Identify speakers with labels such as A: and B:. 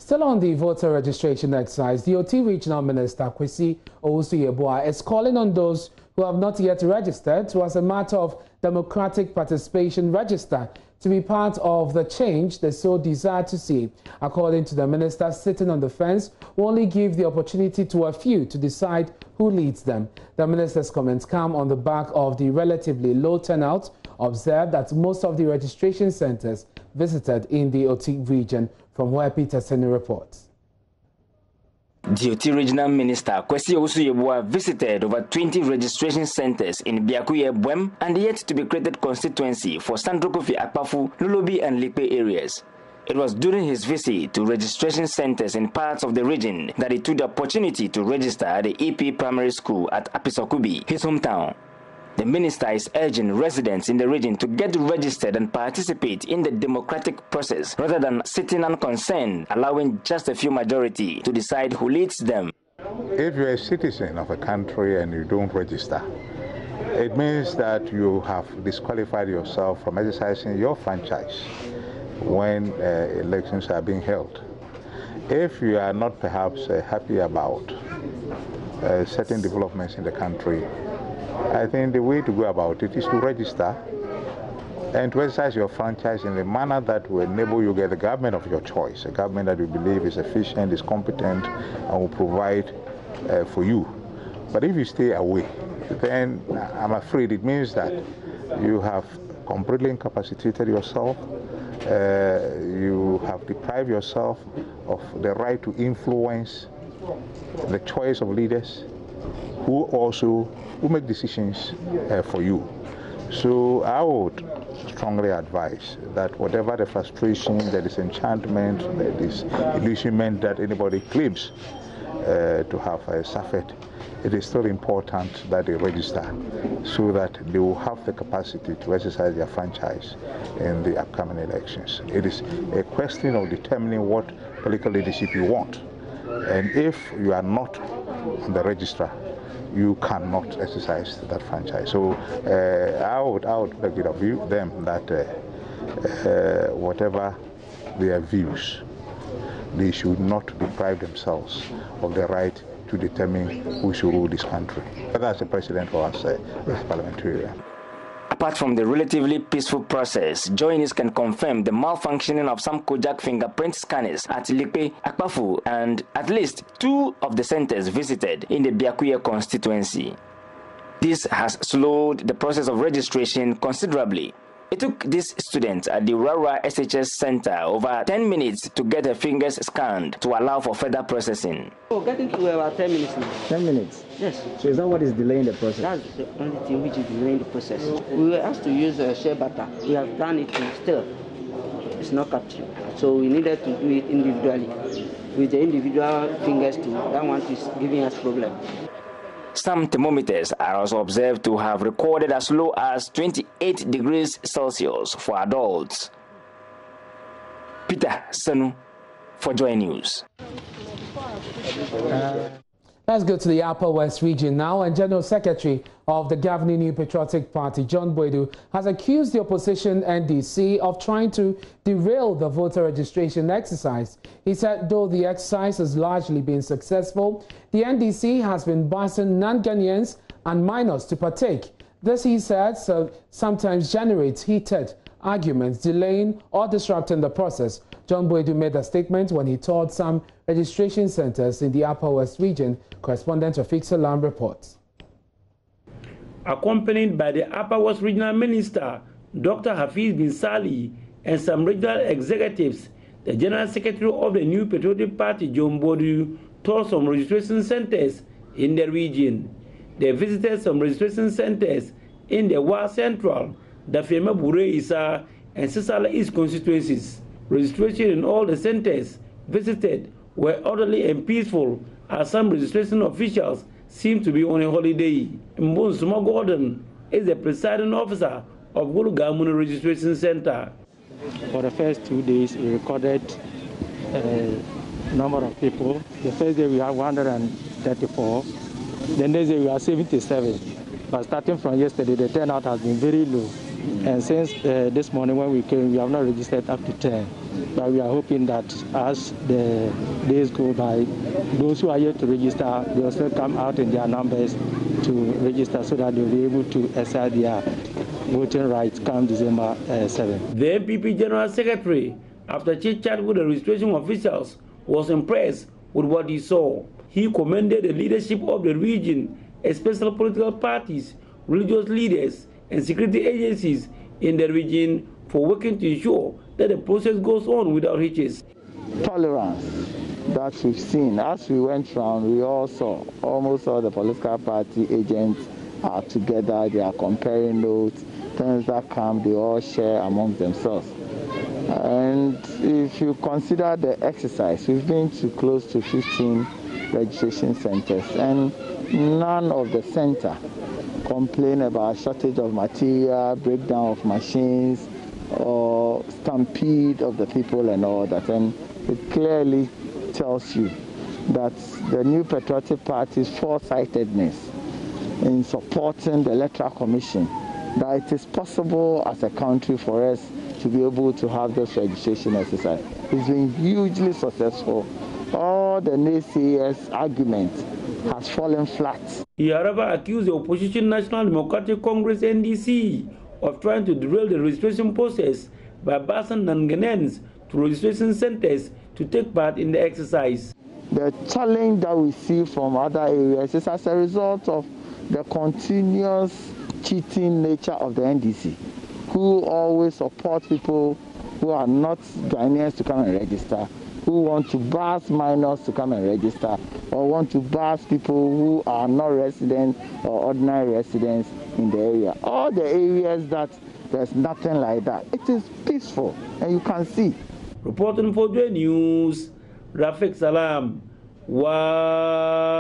A: Still on the voter registration exercise, the DOT Regional Minister Kwesi Owusu-Yeboah is calling on those who have not yet registered to, as a matter of democratic participation, register to be part of the change they so desire to see. According to the minister, sitting on the fence will only give the opportunity to a few to decide who leads them. The minister's comments come on the back of the relatively low turnout observed at most of the registration centers visited in the DOT region, from where Peter Seni reports.
B: DOT Regional Minister Kwesi Owusu-Yeboah visited over 20 registration centers in Biakuye, Bwem, and yet to be created constituency for Sandrokofi, Akpafu, Lulubi, and Likpe areas. It was during his visit to registration centers in parts of the region that he took the opportunity to register at the EP Primary School at Apisokubi, his hometown. The minister is urging residents in the region to get registered and participate in the democratic process rather than sitting unconcerned, allowing just a few majority to decide who leads them.
C: If you're a citizen of a country and you don't register, it means that you have disqualified yourself from exercising your franchise when elections are being held. If you are not perhaps happy about certain developments in the country, I think the way to go about it is to register and to exercise your franchise in a manner that will enable you to get the government of your choice, a government that you believe is efficient, is competent, and will provide for you. But if you stay away, then I'm afraid it means that you have completely incapacitated yourself, you have deprived yourself of the right to influence the choice of leaders who make decisions for you. So I would strongly advise that whatever the frustration, the disenchantment, the disillusionment that anybody claims to have suffered, it is still important that they register so that they will have the capacity to exercise their franchise in the upcoming elections. It is a question of determining what political leadership you want. And if you are not on the register, you cannot exercise that franchise. So I would beg of them that whatever their views, they should not deprive themselves of the right to determine who should rule this country, whether as a president or as a parliamentarian.
B: Apart from the relatively peaceful process, JoyNews can confirm the malfunctioning of some Kojak fingerprint scanners at Likpe, Akpafu, and at least 2 of the centers visited in the Biakuye constituency. This has slowed the process of registration considerably. It took these students at the Rara SHS Center over 10 minutes to get their fingers scanned to allow for further processing.
D: Getting to about 10 minutes now.
E: 10 minutes?
D: Yes.
E: So is that what is delaying the process?
D: That's the only thing which is delaying the process. We were asked to use shea butter. We have done it still. It's not capturing. So we needed to do it individually. With the individual fingers too, that one is giving us problem.
B: Some thermometers are also observed to have recorded as low as 28 degrees Celsius for adults. Peter Senu for JoyNews.
A: Let's go to the Upper West region now, and General Secretary of the governing New Patriotic Party, John Boadu, has accused the opposition NDC of trying to derail the voter registration exercise. He said though the exercise has largely been successful, the NDC has been busing non-Ghanaians and minors to partake. This, he said, sometimes generates heated arguments, delaying or disrupting the process. John Boadu made a statement when he toured some registration centers in the Upper West region. Correspondent Rafik Salam reports.
F: Accompanied by the Upper West Regional Minister, Dr. Hafiz bin Sali, and some regional executives, the General Secretary of the New Patriotic Party, John Boadu, toured some registration centers in the region. They visited some registration centers in the Wa Central, the Fema Bure Isa, and Sisala East constituencies. Registration in all the centers visited were orderly and peaceful, as some registration officials seem to be on a holiday. Mbonsuma Gordon is the presiding officer of Gulugamuni Registration Center.
G: For the first 2 days, we recorded a number of people. The first day we had 134. The next day we had 77. But starting from yesterday, the turnout has been very low. And since this morning when we came, we have not registered up to 10. But we are hoping that as the days go by, those who are yet to register, they will still come out in their numbers to register so that they will be able to exercise their voting rights come December 7.
F: The NPP General Secretary, after chit-chat with the registration officials, was impressed with what he saw. He commended the leadership of the region, especially political parties, religious leaders, and security agencies in the region for working to ensure that the process goes on without hitches.
E: Tolerance that we've seen as we went round, we all saw almost all the political party agents are together, they are comparing notes, things that come, they all share among themselves. And if you consider the exercise, we've been to close to 15 registration centers, and none of the center complain about shortage of material, breakdown of machines, or stampede of the people and all that. And it clearly tells you that the New Patriotic Party's foresightedness in supporting the Electoral Commission, that it is possible as a country for us to be able to have this registration exercise. It's been hugely successful. All the naysayers' argument has fallen flat.
F: He, however, accused the opposition National Democratic Congress (NDC) of trying to derail the registration process by busing non-Ghanaians to registration centers to take part in the exercise.
E: The challenge that we see from other areas is as a result of the continuous cheating nature of the NDC, who always support people who are not Ghanaians to come and register, who want to bus minors to come and register, or want to bus people who are not residents or ordinary residents in the area. All the areas that there's nothing like that, it is peaceful, and you can see.
F: Reporting for JoyNews, Rafik Salam. Wow.